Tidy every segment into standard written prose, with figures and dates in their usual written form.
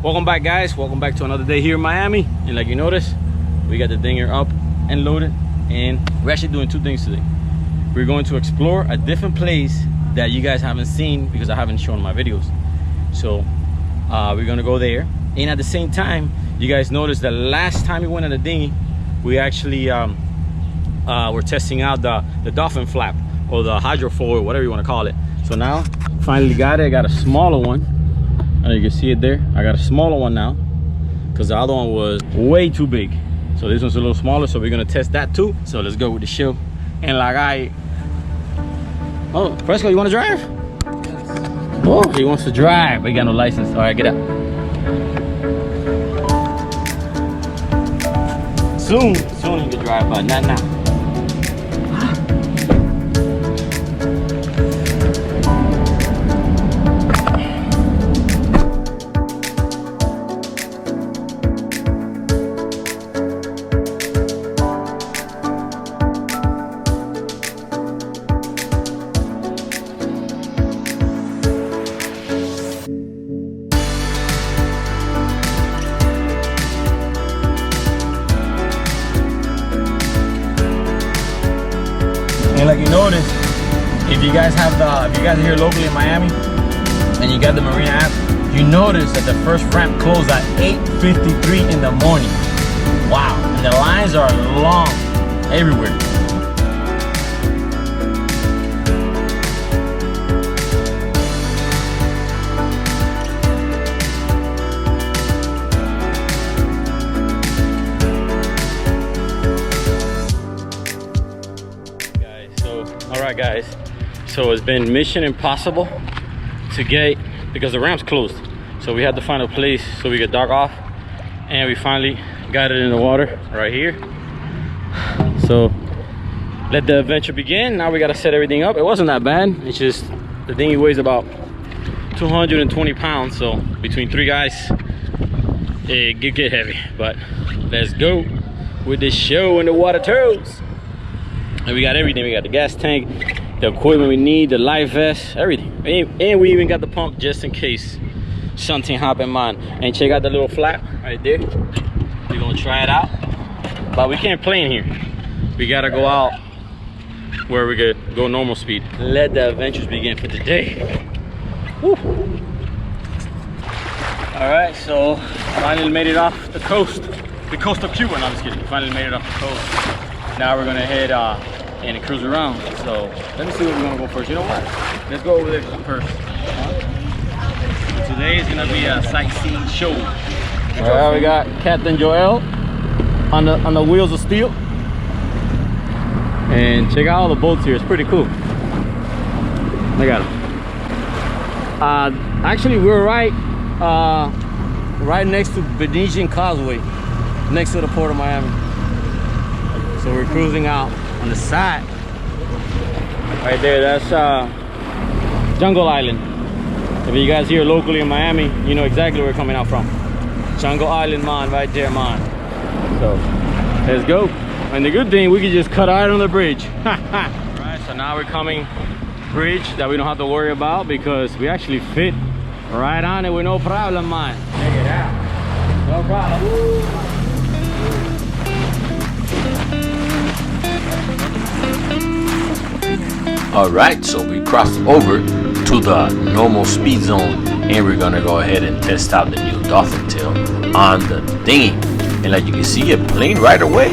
Welcome back, guys. Welcome back to another day here in Miami. And like you notice, we got the dinghy up and loaded, and we're actually doing two things today. We're going to explore a different place that you guys haven't seen because I haven't shown my videos. So we're gonna go there, and at the same time, you guys noticed the last time we went on the dinghy, we actually were testing out the dolphin flap or the hydrofoil, whatever you want to call it. So now finally got it. I got a smaller one. You can see it there. I got a smaller one now because the other one was way too big. So this one's a little smaller, so we're gonna test that too. So let's go with the show. And like oh, Fresco, you want to drive? Yes. Oh, he wants to drive, but he got no license. All right, get out. Soon you can drive, but not now. And like you notice, if you guys are here locally in Miami and you got the Marina app, you notice that the first ramp closed at 8:53 in the morning. Wow, and the lines are long everywhere. Alright guys, so it's been mission impossible to get, because the ramp's closed, so we had to find a place so we could dock off, and we finally got it in the water right here. So let the adventure begin. Now we got to set everything up. It wasn't that bad. It's just the dinghy weighs about 220 pounds, so between three guys it get heavy. But let's go with this show in the water turtles. And we got everything. We got the gas tank, the equipment we need, the life vest, everything. And we even got the pump just in case something happen, man. And check out the little flap right there. We're gonna try it out, but we can't play in here. We gotta go out where we could go normal speed. Let the adventures begin for today. Woo. All right, so finally made it off the coast of Cuba. No, I'm just kidding. Finally made it off the coast. Now we're gonna head and cruise around. So let me see where we're gonna go first. You know what? Let's go over there first. So today is gonna be a sightseeing show. All right, we got Captain Joel on the wheels of steel. And check out all the boats here. It's pretty cool. Look at them. Actually, we're right next to Venetian Causeway, next to the Port of Miami. So we're cruising out on the side. Right there, that's Jungle Island. If you guys here locally in Miami, you know exactly where we're coming out from. Jungle Island, man, right there, man. So let's go. And the good thing, we can just cut out on the bridge. Alright, so now we're coming bridge that we don't have to worry about because we actually fit right on it with no problem, man. Check it out. No problem. Alright, so we crossed over to the normal speed zone, and we're gonna go ahead and test out the new dolphin tail on the dinghy. And like you can see, it planed right away,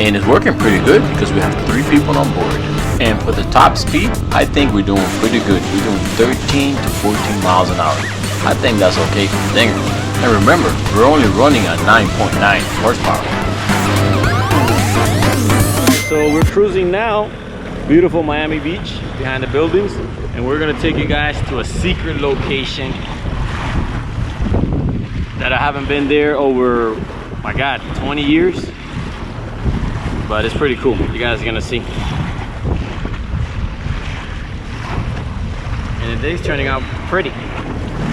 and it's working pretty good because we have 3 people on board. And for the top speed, I think we're doing pretty good. We're doing 13 to 14 miles an hour. I think that's okay for the dinghy. And remember, we're only running at 9.9 horsepower. So we're cruising now. Beautiful Miami Beach behind the buildings, and we're gonna take you guys to a secret location that I haven't been there over, my God, 20 years, but it's pretty cool. You guys are gonna see. And the day's turning out pretty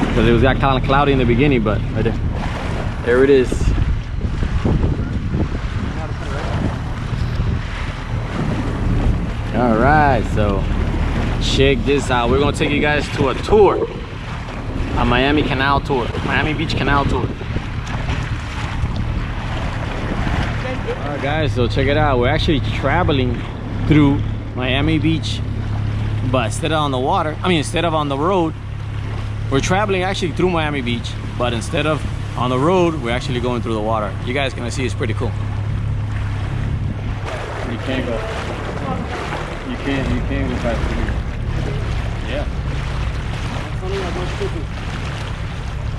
because it was kind of cloudy in the beginning, but right there it is. All right, so check this out. We're gonna take you guys to a tour a Miami canal tour, Miami Beach canal tour. Alright guys, so check it out. We're actually traveling through Miami Beach, but instead of on the water, instead of on the road, we're traveling actually through Miami Beach, but instead of on the road, we're actually going through the water. You guys gonna see, it's pretty cool. You can't go. You can't go past through here. Yeah.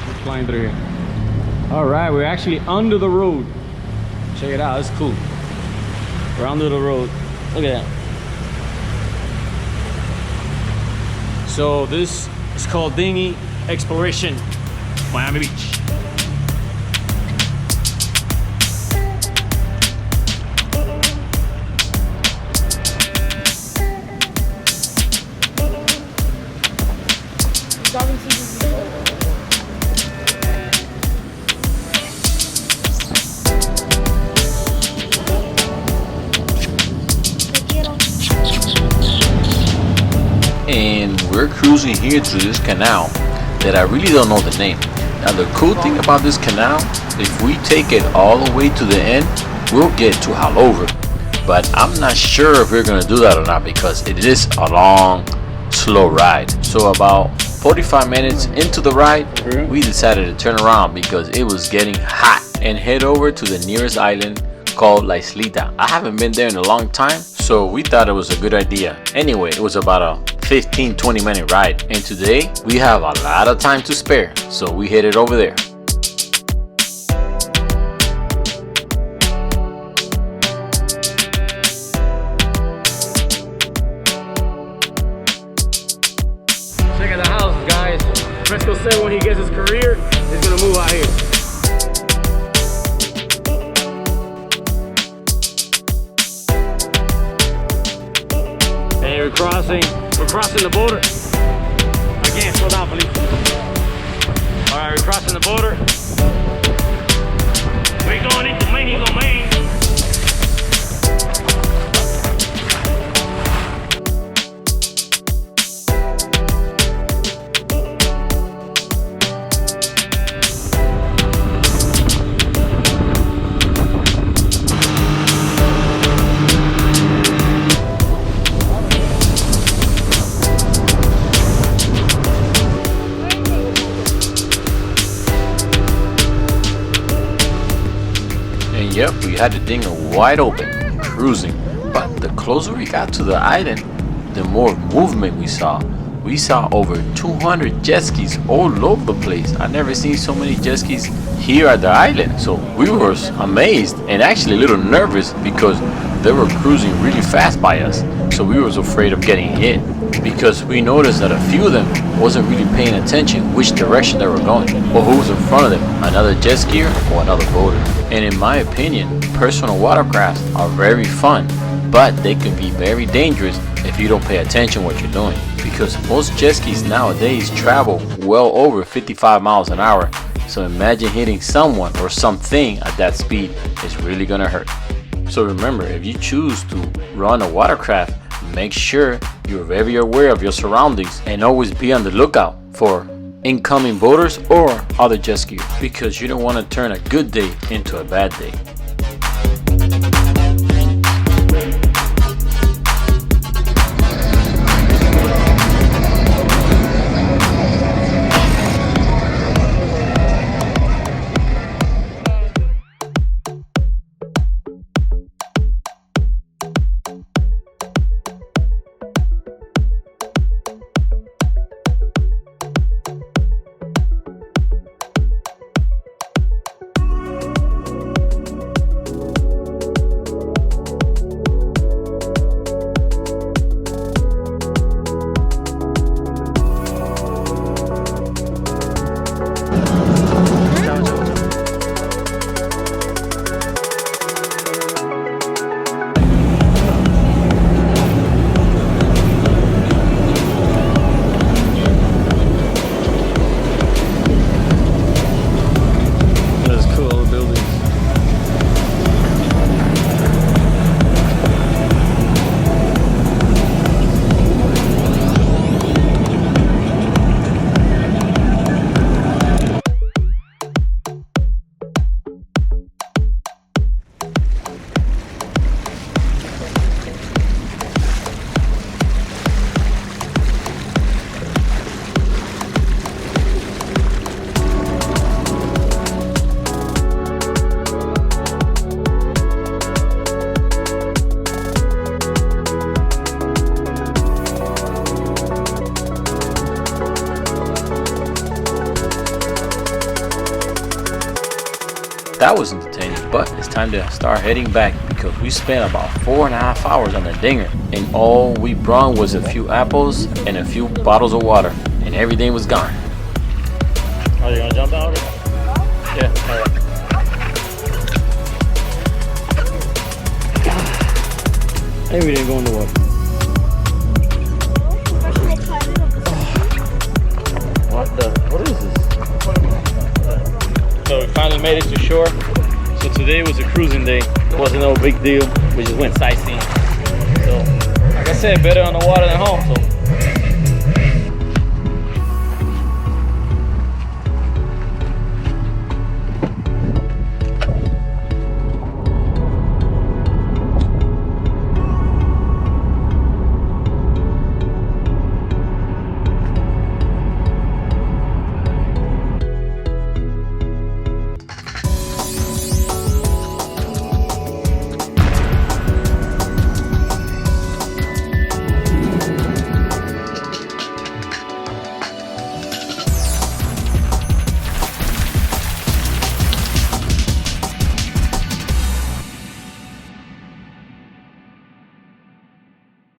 We're flying through here. All right, we're actually under the road. Check it out, it's cool. We're under the road. Look at that. So this is called Dinghy Exploration, Miami Beach. And we're cruising here through this canal that I really don't know the name. Now the cool thing about this canal, if we take it all the way to the end, we'll get to Halover. But I'm not sure if we're gonna do that or not, because it is a long, slow ride. So about 45 minutes into the ride, we decided to turn around because it was getting hot and head over to the nearest island called La Islita. I haven't been there in a long time, so we thought it was a good idea. Anyway, it was about a 15-20 minute ride, and today we have a lot of time to spare, so we headed over there. Check out the house, guys. Fresco said when he gets his career, he's gonna move out here. Hey, we're crossing the border. Again, slow down, please. Alright, we're crossing the border. We're going into Mexico, Maine. Yep, we had the dinghy wide open, cruising. But the closer we got to the island, the more movement we saw. We saw over 200 jet skis all over the place. I never seen so many jet skis here at the island. So we were amazed and actually a little nervous because they were cruising really fast by us. So we was afraid of getting hit because we noticed that a few of them wasn't really paying attention which direction they were going or who was in front of them, another jet skier or another boater. And in my opinion, personal watercrafts are very fun, but they can be very dangerous if you don't pay attention what you're doing, because most jet skis nowadays travel well over 55 miles an hour. So imagine hitting someone or something at that speed, it's really gonna hurt. So remember, if you choose to run a watercraft, make sure you're very aware of your surroundings and always be on the lookout for incoming boaters or other jet skiers, because you don't want to turn a good day into a bad day. that was entertaining, but it's time to start heading back because we spent about 4.5 hours on the dinghy, and all we brought was a few apples and a few bottles of water, and everything was gone. Are you gonna jump out? Yeah, alright. Maybe we didn't go in the water. What is this? So we finally made it to shore. So today was a cruising day. It wasn't no big deal. We just went sightseeing. So like I said, better on the water than home. So